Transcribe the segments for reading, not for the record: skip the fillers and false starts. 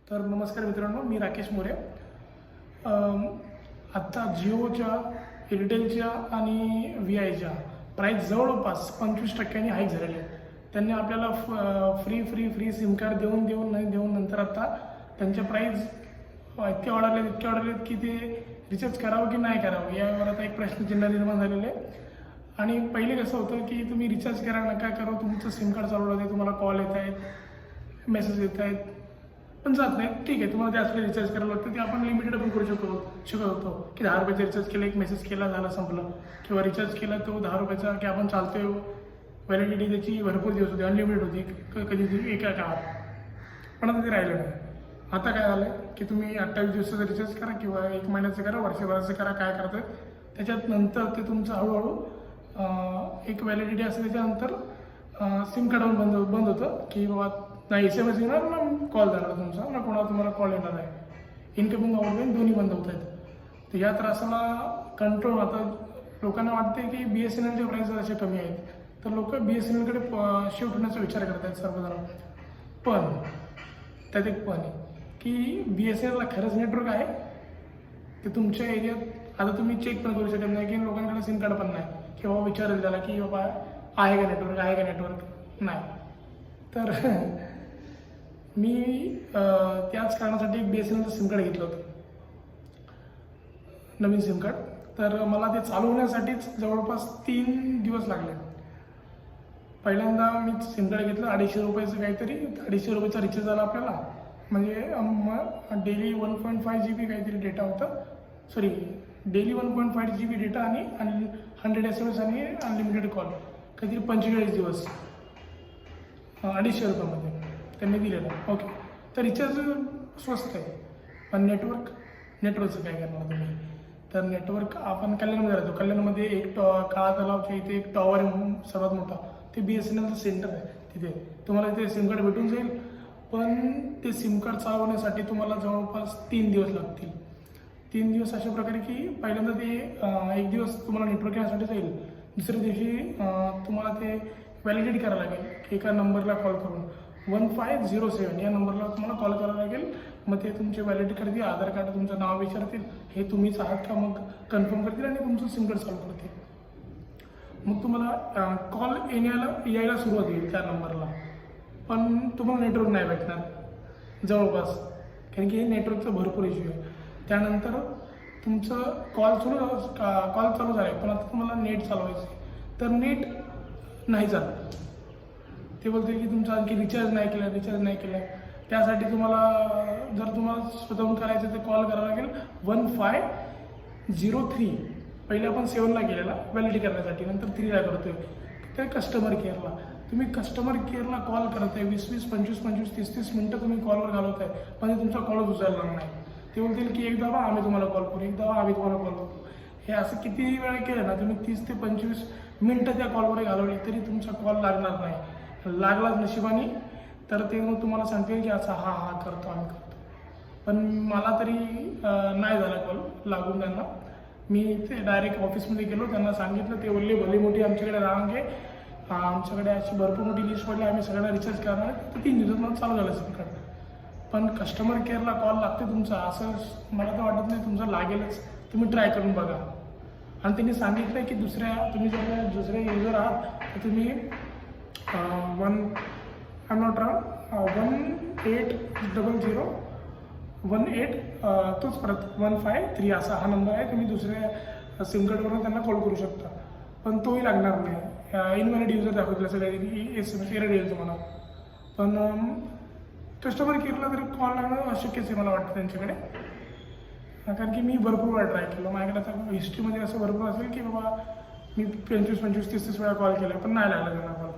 तर नमस्कार मित्रांनो, मी राकेश मोरे. आत्ता जिओच्या, एअरटेलच्या आणि व्ही आयच्या प्राईस जवळपास 25% हाईक झालेले आहेत. त्यांनी आपल्याला फ्री सिम कार्ड देऊन नंतर आता त्यांच्या प्राईस इतक्या वाढवले की ते रिचार्ज करावं की नाही करावं यावर आता एक प्रश्नचिन्ह निर्माण झालेले आहे. आणि पहिले कसं होतं की तुम्ही रिचार्ज करा नका करू, तुमचं सिम कार्ड चालू राहते, तुम्हाला कॉल येत आहेत, मेसेज येत आहेत, पण जात नाही. ठीक आहे, तुम्हाला त्यासाठी रिचार्ज करावं लागतं. ते आपण लिमिटेड पण करू शकत होतो की 10 रुपयाचा रिचार्ज केला, एक मेसेज केला, झालं संपलं. किंवा रिचार्ज केला तो 10 रुपयाचा की आपण चालतोय, व्हॅलिडिटी त्याची भरपूर दिवस होती, अनलिमिटेड होती, कधी एका काळात. पण आता ते राहिलं नाही. आता काय झालं की तुम्ही 28 दिवसाचा रिचार्ज करा किंवा 1 महिन्याचं करा, वर्षभराचं करा, काय करतं त्याच्यात नंतर ते तुमचं हळूहळू एक व्हॅलिडिटी असते. त्याच्यानंतर सिम कार्ड बंद होतं की बाबा ना SMS येणार ना कॉल जाणार तुमचा, ना कोणाला तुम्हाला कॉल येणार आहे. इनकमिंग आउटगोइंग दोन्ही बंद होत आहेत. तर या त्रासाला कंट्रोल आता लोकांना वाटते की BSNLचे प्राईस असे कमी आहेत, तर लोक BSNLकडे शिफ्ट होण्याचा विचार करत आहेत सर्वजण. पण त्यात एक पण आहे की BSNLला खरंच नेटवर्क आहे ते तुमच्या एरियात. आता तुम्ही चेक पण करू शकत नाही की लोकांकडे सिम कार्ड पण नाही की बाबा विचारेल त्याला की बाबा आहे का नेटवर्क नाही. तर मी त्याच कारणासाठी एक BSNLचं सिम कार्ड घेतलं होतं, नवीन सिम कार्ड. तर मला ते चालू होण्यासाठीच जवळपास 3 दिवस लागले. पहिल्यांदा मी सिम कार्ड घेतलं 250 रुपयाचं काहीतरी, 250 रुपयाचा रिचार्ज झाला आपल्याला. म्हणजे डेली 1.5 GB काहीतरी डेटा होता, सॉरी डेली 1.5 GB डेटा आणि 100 SMS आणि अनलिमिटेड कॉल, काहीतरी 45 दिवस 250 रुपयामध्ये त्यांनी दिलेलं. ओके, तर रिचार्ज स्वस्त आहे. पण नेटवर्कचं काय करणार तुम्ही. तर नेटवर्क आपण कल्याणमध्ये राहतो. कल्याणमध्ये एक काळा तलावच्या इथे एक टॉवर आहे सर्वात मोठा, ते BSNLचं सेंटर आहे. तिथे तुम्हाला ते सिम कार्ड भेटून जाईल. पण ते सिम कार्ड चालवण्यासाठी तुम्हाला जवळपास 3 दिवस लागतील. 3 दिवस अशा प्रकारे की पहिल्यांदा ते 1 दिवस तुम्हाला नेटवर्क येण्यासाठी जाईल, दुसऱ्या दिवशी तुम्हाला ते व्हॅलिडेट करावं लागेल की एका नंबरला कॉल करून 1507 या नंबरला तुम्हाला कॉल करावं लागेल. मग ते तुमचे व्हॅलिडेट करतील, आधार कार्ड तुमचं नाव विचारतील, हे तुम्हीच आहात का मग कन्फर्म करतील आणि तुमचं सिम कार्ड चालू करतील. मग तुम्हाला कॉल यायला सुरुवात होईल त्या नंबरला. पण तुम्हाला नेटवर्क नाही भेटणार जवळपास, कारण की हे नेटवर्कचा भरपूर इश्यू आहे. त्यानंतर तुमचं कॉल चालू झाला आहे, पण आता तुम्हाला नेट चालवायचं आहे, तर नेट नाही चालत. ते बोलतील की तुमचा आणखी रिचार्ज नाही केला. त्यासाठी तुम्हाला स्वतःहून करायचं तर कॉल करावं लागेल 1503. पहिले आपण 7ला केलेला व्हॅलिडिटी करण्यासाठी, नंतर 3ला करतोय त्या कस्टमर केअरला. तुम्ही कस्टमर केअरला कॉल करताय, 20, 25, 30 मिनटं तुम्ही कॉलवर घालवताय, पण ते तुमचा कॉलच उचलणार नाही. ते बोलतील की एकदा आम्ही तुम्हाला कॉल करू. हे असं किती वेळा केलं ना तुम्ही, 30 ते 25 मिनटं त्या कॉलवर घालवली तरी तुमचा कॉल लागणार नाही. लागलाच नशिबाने तर ते मग तुम्हाला सांगतील की असं आम्ही करतो. पण मला तरी नाही झाला कॉल लागून त्यांना. मी ते डायरेक्ट ऑफिसमध्ये गेलो, त्यांना सांगितलं. ते बोलले भली मोठी आमच्याकडे रांग आहे, आमच्याकडे अशी भरपूर मोठी लिस्ट पडली, आम्ही सगळ्यांना रिचार्ज करणार. तर 3 दिवसात मला चालू झालं सिम कार्ड. पण कस्टमर केअरला कॉल लागते तुमचा, असं मला तर वाटत नाही तुमचं लागेलच. तुम्ही ट्राय करून बघा. आणि त्यांनी सांगितलं की तुम्ही जर दुसरे युजर आहात तर तुम्ही 1800 तोच परत 153 असा हा नंबर आहे. तुम्ही दुसऱ्या सिम कार्डवरून त्यांना कॉल करू शकता, पण तोही लागणार नाही. इनव्हॅलिड युजर दाखवतील सगळ्या SMS एरर येईल तुम्हाला. पण कस्टमर केअरला तरी कॉल लागणं अशक्यच आहे मला वाटतं त्यांच्याकडे, कारण की मी भरपूर वेळा ट्राय केलं. माझ्याकडे आता हिस्ट्रीमध्ये असं भरपूर असेल की बाबा मी 25, 30 वेळा कॉल केला, पण नाही लागला त्यांना कॉल.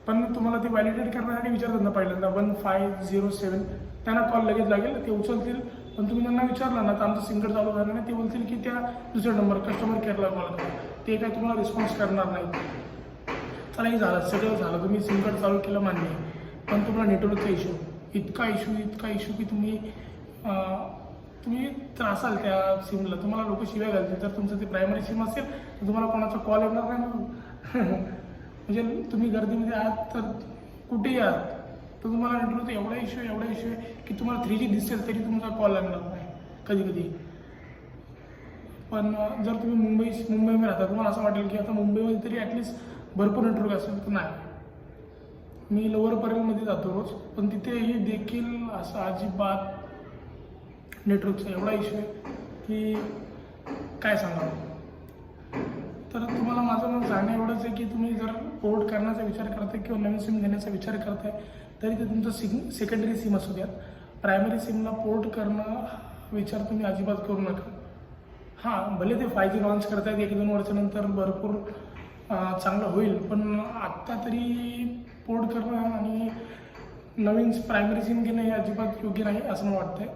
पण तुम्हाला ते व्हॅलिडेट करण्यासाठी विचारतात ना पहिल्यांदा 1507, त्यांना कॉल लगेच लागेल, ते उचलतील. पण तुम्ही त्यांना विचारलं ना तर आमचं सिम कार्ड चालू झालं नाही, ते बोलतील की त्या दुसऱ्या नंबर कस्टमर केअरला कॉल करा. ते काय तुम्हाला रिस्पॉन्स करणार नाही. चला हे झालं, सगळं झालं, तुम्ही सिम कार्ड चालू केलं मान्य, पण तुम्हाला नेटवर्कचा इतका इश्यू की तुम्ही त्रासाल त्या सिमला. तुम्हाला लोक शिव्या घालतील. जर तुमचं ते प्रायमरी सिम असेल तर तुम्हाला कोणाचा कॉल येणार नाही. म्हणजे तुम्ही गर्दीमध्ये आहात तर कुठेही आहात तर तुम्हाला नेटवर्कचा एवढा इश्यू आहे की तुम्हाला 3G दिसेल तरी तुमचा कॉल लागणार नाही कधी कधी. पण जर तुम्ही मुंबईमध्ये राहता, तुम्हाला असं वाटेल की आता मुंबईमध्ये तरी ॲटलिस्ट भरपूर नेटवर्क असेल, तर नाही. मी लोअर परेलमध्ये जातो रोज, पण तिथेही देखील असं अजिबात नेटवर्कचा एवढा इश्यू आहे की काय सांगावं. तर तुम्हाला माझं मग सांगणं एवढंच आहे की तुम्ही जर पोर्ट करण्याचा विचार करताय किंवा नवीन सिम घेण्याचा विचार करताय, तरी ते तुमचं सेकंडरी सिम असू द्यात, प्रायमरी सिमला पोर्ट करणं विचार तुम्ही अजिबात करू नका. हां, भले ते 5G लॉन्च करतायत 1-2 वर्षानंतर भरपूर चांगलं होईल, पण आत्ता तरी पोर्ट करणं आणि नवीन प्रायमरी सिम घेणं हे अजिबात योग्य नाही असं मला वाटतंय.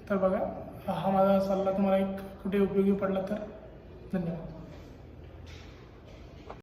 तर बघा, हा माझा सल्ला तुम्हाला एक कुठे उपयोगी पडला तर धन्यवाद.